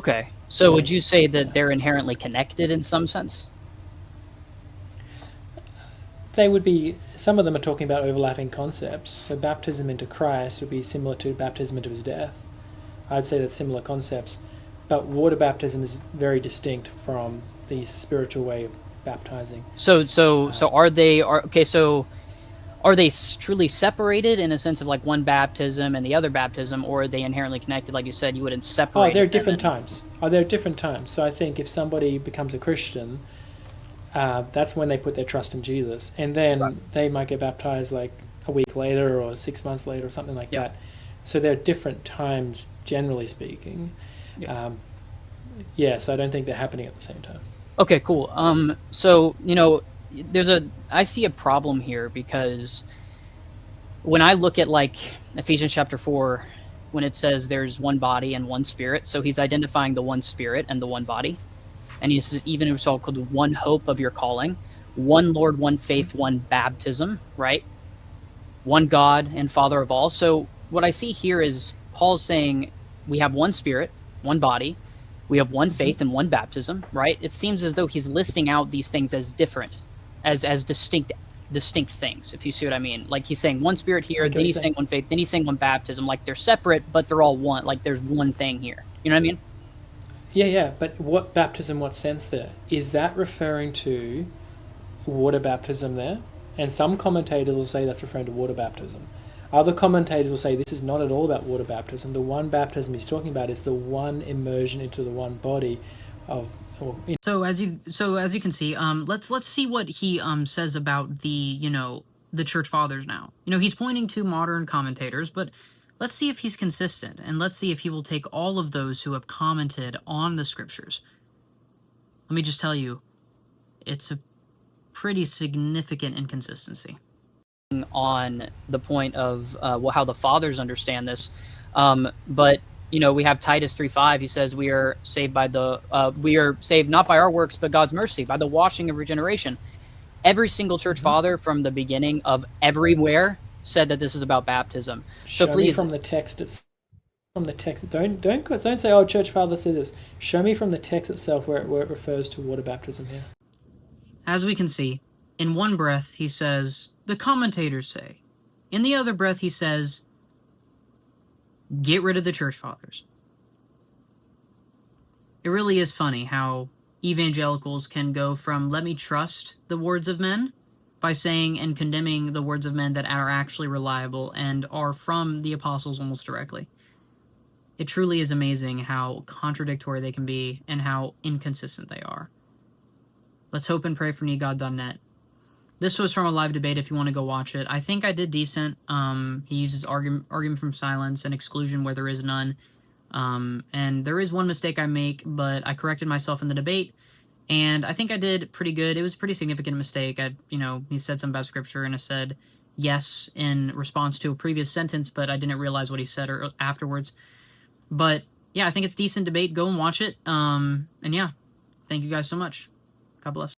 Okay. So would you say that they're inherently connected in some sense? They would be, some of them are talking about overlapping concepts. So baptism into Christ would be similar to baptism into his death. I'd say that's similar concepts. But water baptism is very distinct from the spiritual way of baptizing. So are they truly separated in a sense of like one baptism and the other baptism, or are they inherently connected? Like you said, you wouldn't Oh, separate there are them. different times. Oh, there are different times. So I think if somebody becomes a Christian, that's when they put their trust in Jesus, and Right. then they might get baptized like a week later or 6 months later or something like Yeah. that. So there are different times, generally speaking. Yeah. Um, yeah, so I don't think they're happening at the same time. Okay. Cool. So I see a problem here because when I look at like Ephesians chapter 4, when it says there's one body and one spirit, so he's identifying the one spirit and the one body. And he says, even it's all called one hope of your calling, one Lord, one faith, one baptism, right? One God and Father of all. So what I see here is Paul's saying we have one spirit, one body, we have one Mm-hmm. faith and one baptism, right? It seems as though he's listing out these things as different, as distinct things, if you see what I mean. Like he's saying one spirit I here, get what then you're he's saying saying. one faith, then he's saying one baptism. Like they're separate, but they're all one. Like there's one thing here. You know what I mean? Yeah, yeah, but what baptism, what sense there? Is that referring to water baptism there? And some commentators will say that's referring to water baptism. Other commentators will say this is not at all about water baptism. The one baptism he's talking about is the one immersion into the one body of. Or in- So as you can see, let's see what he says about the church fathers now. He's pointing to modern commentators, but let's see if he's consistent, and let's see if he will take all of those who have commented on the scriptures. Let me just tell you, it's a pretty significant inconsistency on the point of how the fathers understand this. But we have Titus 3:5. He says we are saved not by our works, but God's mercy, by the washing of regeneration. Every single church Mhm. father from the beginning of everywhere said that this is about baptism. So Show me please, from the text. It's from the text. Don't say, "Oh, church father said this." Show me from the text itself where it refers to water baptism here. as we can see, in one breath he says, the commentators say. In the other breath he says, get rid of the church fathers. It really is funny how evangelicals can go from let me trust the words of men by saying and condemning the words of men that are actually reliable and are from the apostles almost directly. It truly is amazing how contradictory they can be and how inconsistent they are. Let's hope and pray for negod.net. This was from a live debate if you want to go watch it. I think I did decent. He uses argument from silence and exclusion where there is none. And there is one mistake I make, but I corrected myself in the debate, and I think I did pretty good. It was a pretty significant mistake. He said something about scripture, and I said yes in response to a previous sentence, but I didn't realize what he said afterwards. But yeah, I think it's decent debate. Go and watch it. And yeah, thank you guys so much. God bless.